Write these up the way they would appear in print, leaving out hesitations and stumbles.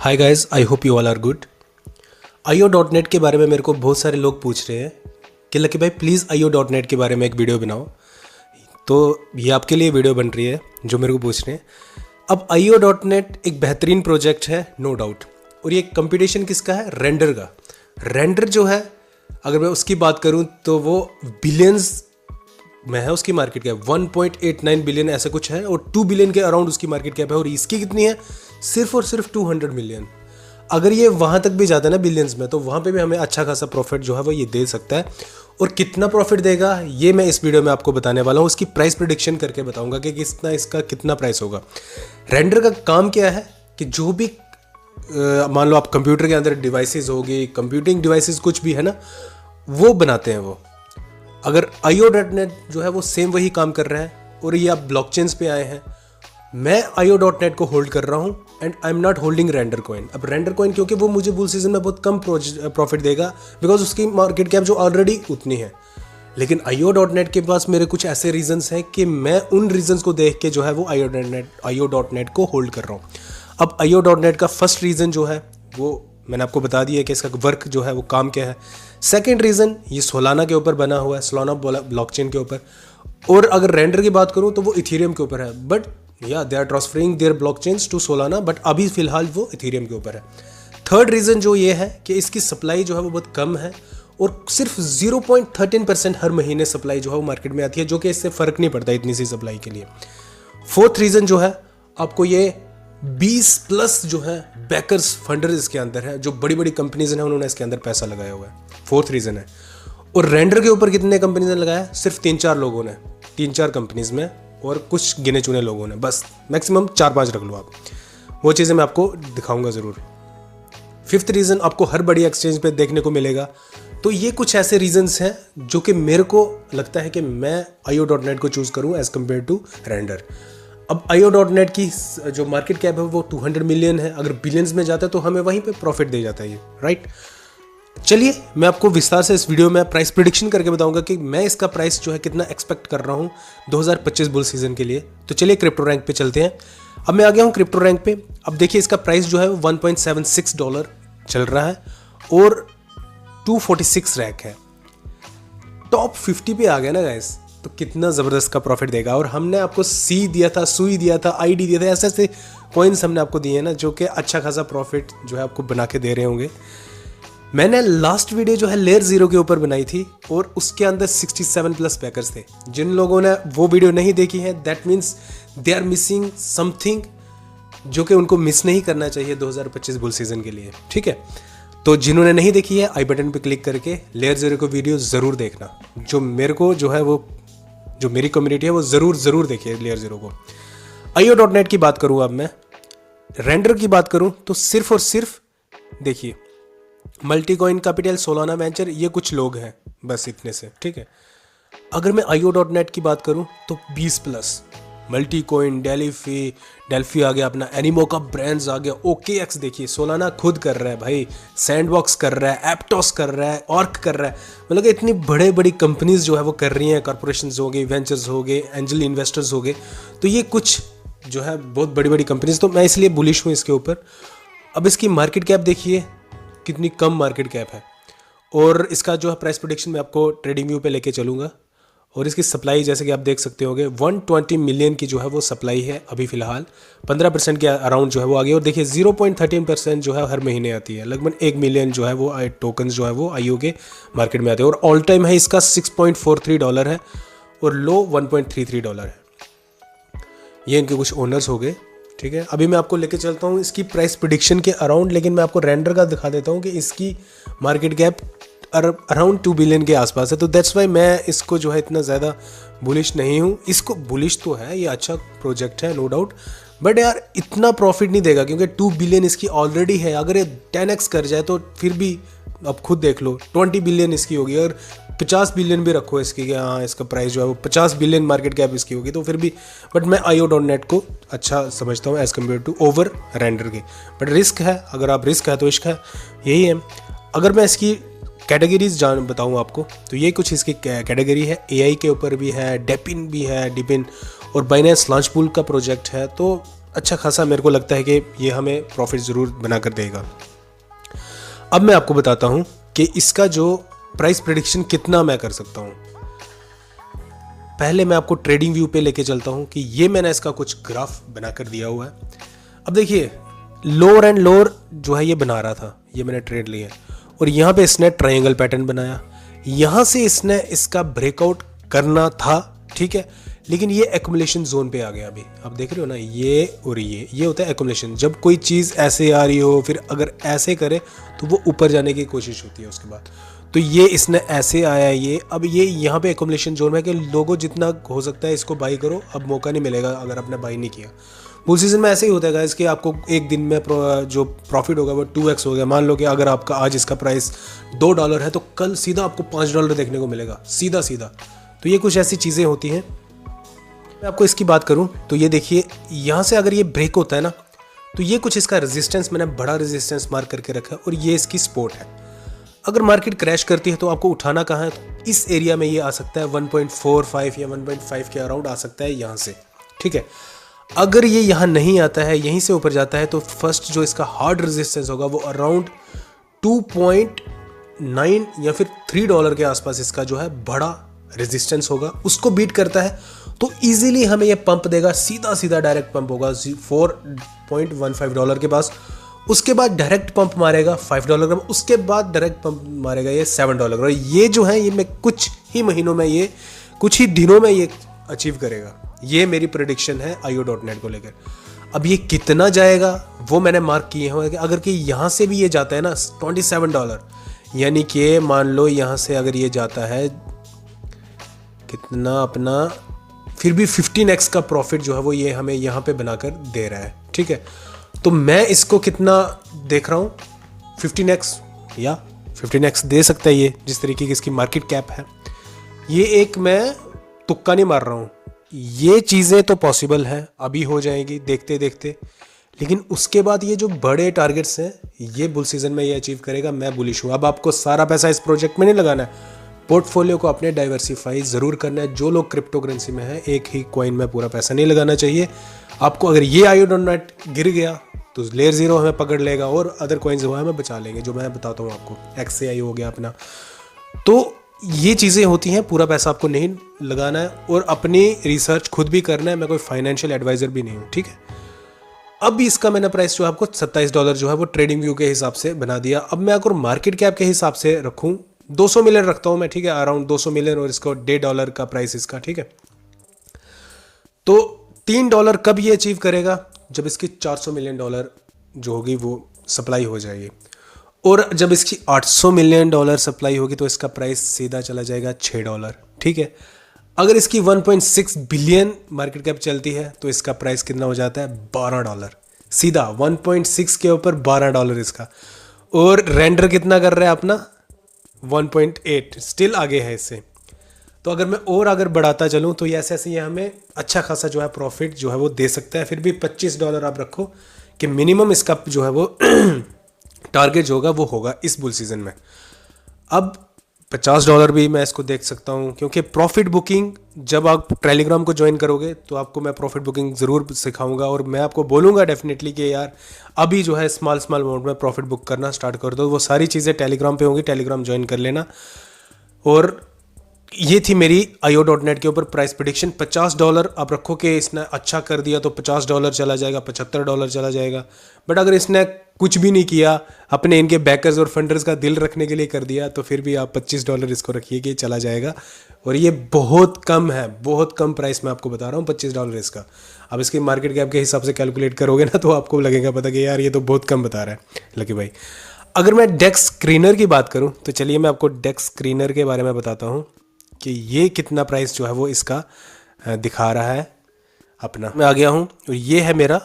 Hi guys, I hope you all are good. IO.NET के बारे में मेरे को बहुत सारे लोग पूछ रहे हैं कि लकी भाई प्लीज़ IO.NET के बारे में एक वीडियो बनाओ। तो ये आपके लिए वीडियो बन रही है जो मेरे को पूछ रहे हैं। अब IO.NET एक बेहतरीन प्रोजेक्ट है, नो डाउट। और ये कंपटीशन किसका है? रेंडर का। रेंडर जो है, अगर मैं उसकी बात करूँ तो वो बिलियंस में है। उसकी मार्केट कैप 1.89 बिलियन ऐसा कुछ है और 2 बिलियन के अराउंड उसकी मार्केट कैप है। और इसकी कितनी है? सिर्फ और सिर्फ 200 मिलियन। अगर ये वहाँ तक भी जाता है ना बिलियंस में, तो वहाँ पे भी हमें अच्छा खासा प्रॉफिट जो है वो ये दे सकता है। और कितना प्रॉफिट देगा ये मैं इस वीडियो में आपको बताने वाला हूँ। उसकी प्राइस प्रेडिक्शन करके बताऊँगा कि इसका कितना प्राइस होगा। रेंडर का काम क्या है कि जो भी मान लो आप कंप्यूटर के अंदर डिवाइसेस होगी, कंप्यूटिंग डिवाइसेस कुछ भी है ना, वो बनाते हैं वो। अगर IO.NET जो है वो सेम वही काम कर रहा है। और ये आप ब्लॉकचेन्स पे आए हैं। मैं IO.NET को होल्ड कर रहा हूँ and I am not holding render coin. अब रेंडर कॉइन क्योंकि वो मुझे बुल सीजन में बहुत कम प्रॉफिट देगा, बिकॉज उसकी मार्केट कैप जो ऑलरेडी उतनी है। लेकिन IO.NET के पास मेरे कुछ ऐसे रीजंस हैं कि मैं उन रीजंस को देख के जो है वो IO.NET को होल्ड कर रहा हूँ। अब IO.NET का फर्स्ट रीज़न जो है वो मैंने आपको बता दिया कि इसका वर्क जो है वो काम क्या है। सेकेंड रीज़न, ये सोलाना के ऊपर बना हुआ है, सोलाना ब्लॉकचेन के ऊपर। और अगर रेंडर की बात करूँ तो वो इथेरियम के ऊपर है। बट या they are transferring their blockchains to Solana, but अभी फिलहाल वो इथेरियम के ऊपर है। थर्ड रीज़न जो ये है कि इसकी सप्लाई जो है वो बहुत कम है और सिर्फ 0.13% हर महीने सप्लाई जो है वो मार्केट में आती है, जो कि इससे फ़र्क नहीं पड़ता इतनी सी सप्लाई के लिए। फोर्थ रीज़न जो है, आपको ये 20+ जो है बैकर्स फंडर्स इसके अंदर है, जो बड़ी बड़ी कंपनीज हैं उन्होंने इसके अंदर पैसा लगाया हुआ है। फोर्थ रीज़न है। और रेंडर के ऊपर कितने कंपनीज ने लगाया? सिर्फ 3-4 लोगों ने, 3-4 कंपनीज में, और कुछ गिने चुने लोगों ने, बस मैक्सिमम 4-5 रख लो आप। वो चीज़ें मैं आपको दिखाऊंगा ज़रूर। फिफ्थ रीज़न आपको हर बड़ी एक्सचेंज पे देखने को मिलेगा। तो ये कुछ ऐसे रीजंस हैं जो कि मेरे को लगता है कि मैं IO.NET को चूज़ करूँ एज़ कम्पेयर टू रेंडर। अब IO.NET की जो मार्केट कैप है वो 200 मिलियन है। अगर बिलियंस में जाता है तो हमें वहीं पे प्रॉफिट दे जाता है ये, राइट। चलिए मैं आपको विस्तार से इस वीडियो में प्राइस प्रेडिक्शन करके बताऊंगा कि मैं इसका प्राइस जो है कितना एक्सपेक्ट कर रहा हूँ 2025 बुल सीजन के लिए। तो चलिए क्रिप्टो रैंक पे चलते हैं। अब मैं आ गया हूँ क्रिप्टो रैंक पे। अब देखिए इसका प्राइस जो है $1.76 चल रहा है और 246 रैंक है। टॉप 50 पे आ गया ना गाइस, तो कितना ज़बरदस्त का प्रॉफिट देगा। और हमने आपको सी दिया था, सुई दिया था, ID दिया था, ऐसे ऐसे कॉइन्स हमने आपको दिए हैं ना, जो कि अच्छा खासा प्रॉफिट जो है आपको बना के दे रहे होंगे। मैंने लास्ट वीडियो जो है लेयर 0 के ऊपर बनाई थी और उसके अंदर 67+ बैकर्स थे। जिन लोगों ने वो वीडियो नहीं देखी है, that means they are missing something जो कि उनको मिस नहीं करना चाहिए 2025 बुल सीजन के लिए, ठीक है। तो जिन्होंने नहीं देखी है, आई बटन पे क्लिक करके लेयर 0 को वीडियो ज़रूर देखना। जो मेरे को जो है वो, जो मेरी कम्युनिटी है वो ज़रूर देखिए लेयर 0 को। IO.NET की बात करूँ, अब मैं रेंडर की बात करूँ तो सिर्फ और सिर्फ देखिए multi coin capital, Solana venture, ये कुछ लोग हैं बस, इतने से, ठीक है। अगर मैं IO.NET की बात करूं तो 20+ मल्टी कॉइन, डेल्फी आ गया, अपना एनिमोका ब्रांड्स आ गया, OKX देखिए सोलाना खुद कर रहा है भाई, सैंडबॉक्स कर रहा है, एप्टोस कर रहा है, ऑर्क कर रहा है। मतलब इतनी बड़े बड़ी कंपनीज जो है वो कर रही हैं, कॉर्पोरेशंस हो गए, वेंचर्स हो गए, एंजल इन्वेस्टर्स हो गए। तो ये कुछ जो है बहुत बड़ी बड़ी कंपनीज, तो मैं इसलिए बुलिश हूँ इसके ऊपर। अब इसकी मार्केट कैप देखिए कितनी कम मार्केट कैप है। और इसका जो है प्राइस प्रेडिक्शन मैं आपको ट्रेडिंग व्यू पे लेके चलूँगा। और इसकी सप्लाई जैसे कि आप देख सकते होंगे 120 मिलियन की जो है वो सप्लाई है अभी फ़िलहाल। 15% के अराउंड जो है वो आ गई। और देखिए 0.13% जो है हर महीने आती है। लगभग 1 मिलियन जो है वो टोकन्स जो है वो IO के मार्केट में आते हैं। और ऑल टाइम है इसका $6.43 है और लो $1.33 है। ये इनके कुछ ओनर्स हो गए, ठीक है। अभी मैं आपको लेके चलता हूँ इसकी प्राइस प्रेडिक्शन के अराउंड, लेकिन मैं आपको रेंडर का दिखा देता हूँ कि इसकी मार्केट कैप अराउंड 2 बिलियन के आसपास है। तो दैट्स वाई मैं इसको जो है इतना ज़्यादा बुलिश नहीं हूँ। इसको बुलिश तो है, ये अच्छा प्रोजेक्ट है नो डाउट, बट यार इतना प्रॉफिट नहीं देगा क्योंकि 2 बिलियन इसकी ऑलरेडी है। अगर ये 10x कर जाए तो फिर भी अब खुद देख लो 20 बिलियन इसकी होगी। और 50 बिलियन भी रखो इसकी कि हाँ इसका प्राइस जो है वो 50 बिलियन मार्केट कैप इसकी होगी, तो फिर भी बट मैं IO.NET को अच्छा समझता हूँ as compare to over render के। बट रिस्क है, अगर आप रिस्क है तो इश्क है, यही है। अगर मैं इसकी कैटेगरीज बताऊँ आपको तो ये कुछ इसकी कैटेगरी है। AI के ऊपर भी है, डेपिन भी है, डिपिन, और बाइनेंस लॉन्च पूल का प्रोजेक्ट है। तो अच्छा खासा मेरे को लगता है कि ये हमें प्रॉफिट ज़रूर बना कर देगा। अब मैं आपको बताता हूँ कि इसका जो प्राइस प्रेडिक्शन कितना मैं कर सकता हूँ। पहले मैं आपको ट्रेडिंग व्यू पे लेके चलता हूँ कि ये मैंने इसका कुछ ग्राफ बनाकर दिया हुआ है। अब देखिए लोअर एंड लोअर जो है ये बना रहा था, ये मैंने ट्रेड लिया और यहाँ पे इसने ट्रायंगल पैटर्न बनाया, यहाँ से इसने इसका ब्रेकआउट करना था, ठीक है, लेकिन ये एक्युमुलेशन जोन पे आ गया। अभी आप देख रहे हो ना, ये और ये होता है एक्युमुलेशन। जब कोई चीज़ ऐसे आ रही हो फिर अगर ऐसे करे तो वो ऊपर जाने की कोशिश होती है उसके बाद। तो ये इसने ऐसे आया, ये अब ये यहाँ पे एक्युमुलेशन जोन में कि लोगों जितना हो सकता है इसको बाई करो, अब मौका नहीं मिलेगा अगर आपने बाई नहीं किया। बुल सीजन में ऐसे ही होता है गाइस कि आपको एक दिन में जो प्रॉफिट होगा वो 2x हो गया। मान लो कि अगर आपका आज इसका प्राइस $2 है तो कल सीधा आपको $5 देखने को मिलेगा, सीधा सीधा। तो ये कुछ ऐसी चीज़ें होती हैं। मैं आपको इसकी बात करूं तो ये देखिए, यहाँ से अगर ये ब्रेक होता है ना तो ये कुछ इसका रेजिस्टेंस, मैंने बड़ा रेजिस्टेंस मार्क करके रखा है और ये इसकी सपोर्ट है। अगर मार्केट क्रैश करती है तो आपको उठाना कहाँ है, तो इस एरिया में ये आ सकता है 1.45 या 1.5 के अराउंड आ सकता है यहाँ से, ठीक है। अगर ये यहाँ नहीं आता है, यहीं से ऊपर जाता है, तो फर्स्ट जो इसका हार्ड रेजिस्टेंस होगा वो अराउंड 2.9 या फिर $3 के आसपास इसका जो है बड़ा रेजिस्टेंस होगा। उसको बीट करता है तो इजीली हमें ये पंप देगा, सीधा सीधा डायरेक्ट पंप होगा $4.15 के पास। उसके बाद डायरेक्ट पंप मारेगा $5 का, उसके बाद डायरेक्ट पंप मारेगा ये $7। और ये जो है ये मैं कुछ ही महीनों में, ये कुछ ही दिनों में ये अचीव करेगा। ये मेरी प्रेडिक्शन है IO.net को लेकर। अब ये कितना जाएगा वो मैंने मार्क किए हैं कि अगर कि यहाँ से भी ये जाता है ना $27, यानी कि मान लो यहाँ से अगर ये जाता है कितना अपना, फिर भी 15x का प्रॉफिट जो है वो ये हमें यहाँ पे बनाकर दे रहा है, ठीक है। तो मैं इसको कितना देख रहा हूँ, 15x या 15x दे सकता है ये, जिस तरीके की इसकी मार्केट कैप है। ये एक मैं तुक्का नहीं मार रहा हूँ, ये चीज़ें तो पॉसिबल हैं, अभी हो जाएंगी देखते देखते। लेकिन उसके बाद ये जो बड़े टारगेट्स हैं ये बुल सीजन में ये अचीव करेगा, मैं बुलिश हूँ। अब आपको सारा पैसा इस प्रोजेक्ट में नहीं लगाना है, पोर्टफोलियो को अपने डाइवर्सिफाई ज़रूर करना है। जो लोग क्रिप्टो करेंसी में है, एक ही कॉइन में पूरा पैसा नहीं लगाना चाहिए आपको। अगर ये IO.net गिर गया तो लेयर ज़ीरो हमें पकड़ लेगा और अदर कॉइन्स जो है हमें बचा लेंगे, जो मैं बताता हूँ आपको। XAI हो गया अपना। तो ये चीज़ें होती हैं, पूरा पैसा आपको नहीं लगाना है और अपनी रिसर्च खुद भी करना है। मैं कोई फाइनेंशियल एडवाइज़र भी नहीं हूँ, ठीक है। अब इसका मैंने प्राइस जो है आपको $27 जो है वो ट्रेडिंग व्यू के हिसाब से बना दिया। अब मैं अगर मार्केट कैप के हिसाब से रखूँ, 200 मिलियन रखता हूँ मैं, ठीक है, अराउंड 200 मिलियन और इसको $1.5 का प्राइस इसका, ठीक है। तो $3 कब ये अचीव करेगा, जब इसकी $400 मिलियन जो होगी वो सप्लाई हो जाएगी। और जब इसकी $800 मिलियन सप्लाई होगी तो इसका प्राइस सीधा चला जाएगा $6, ठीक है। अगर इसकी 1.6 बिलियन मार्केट कैप चलती है तो इसका प्राइस कितना हो जाता है, $12, सीधा 1.6 के ऊपर $12 इसका। और रेंडर कितना कर रहा है अपना, 1.8, स्टिल आगे है इससे। तो अगर मैं और अगर बढ़ाता चलूँ तो ये ऐसे ऐसे ये हमें अच्छा खासा जो है प्रॉफिट जो है वो दे सकता है। फिर भी $25 आप रखो कि मिनिमम इसका जो है वो टारगेट जो होगा वो होगा इस बुल सीजन में। अब $50 भी मैं इसको देख सकता हूँ, क्योंकि प्रॉफिट बुकिंग जब आप टेलीग्राम को ज्वाइन करोगे तो आपको मैं प्रॉफिट बुकिंग ज़रूर सिखाऊंगा और मैं आपको बोलूँगा डेफिनेटली कि यार अभी जो है स्मॉल अमाउंट में प्रॉफिट बुक करना स्टार्ट कर दो। वो सारी चीज़ें टेलीग्राम पे होंगी, टेलीग्राम ज्वाइन कर लेना। और ये थी मेरी IO.net के ऊपर प्राइस प्रेडिक्शन। $50 आप रखो कि इसने अच्छा कर दिया तो $50 चला जाएगा, $75 चला जाएगा। बट अगर इसने कुछ भी नहीं किया, अपने इनके बैकर्स और फंडर्स का दिल रखने के लिए कर दिया, तो फिर भी आप $25 इसको रखिए कि चला जाएगा। और ये बहुत कम है, बहुत कम प्राइस मैं आपको बता रहा हूँ $25 इसका। अब इसकी मार्केट कैप के हिसाब से कैलकुलेट करोगे ना तो आपको लगेगा पता कि यार ये तो बहुत कम बता रहा है लकी भाई। अगर मैं डेक्स स्क्रीनर की बात करूँ तो चलिए मैं आपको डेक्स स्क्रीनर के बारे में बताता हूँ कि ये कितना प्राइस जो है वो इसका दिखा रहा है अपना। मैं आ गया हूँ और ये है मेरा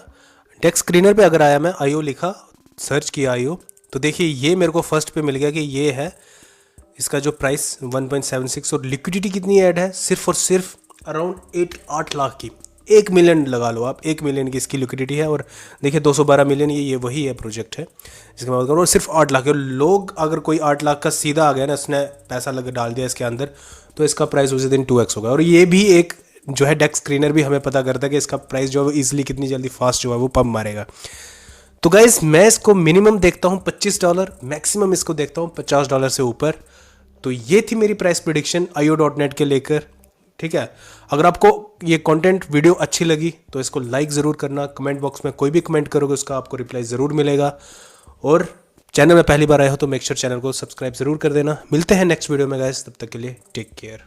डेक्स स्क्रीनर पे। अगर आया मैं IO लिखा, सर्च किया IO, तो देखिए ये मेरे को फर्स्ट पे मिल गया कि ये है इसका जो प्राइस 1.76 और लिक्विडिटी कितनी ऐड है, सिर्फ और सिर्फ अराउंड 8 लाख की। 1 मिलियन लगा लो आप, 1 मिलियन की इसकी लिक्विडिटी है। और देखिए 212 मिलियन ये वही है प्रोजेक्ट है जिसके मैं बात करूँ। और सिर्फ 8 लाख, और लोग अगर कोई 8 लाख का सीधा आ गया ना, उसने पैसा लगा डाल दिया इसके अंदर, तो इसका प्राइस उसी दिन 2x होगा। और ये भी एक जो है डेस्क स्क्रीनर भी हमें पता करता है कि इसका प्राइस जो है वो ईजिली कितनी जल्दी फास्ट जो है वो पम्प मारेगा। तो गाइस मैं इसको मिनिमम देखता हूँ $25, मैक्सिमम इसको देखता हूँ $50 से ऊपर। तो ये थी मेरी प्राइस प्रिडिक्शन IO.net के लेकर। ठीक है, अगर आपको ये कंटेंट वीडियो अच्छी लगी तो इसको लाइक ज़रूर करना, कमेंट बॉक्स में कोई भी कमेंट करोगे उसका आपको रिप्लाई ज़रूर मिलेगा। और चैनल में पहली बार आए हो तो मेक श्योर चैनल को सब्सक्राइब ज़रूर कर देना। मिलते हैं नेक्स्ट वीडियो में गाइस, तब तक के लिए टेक केयर।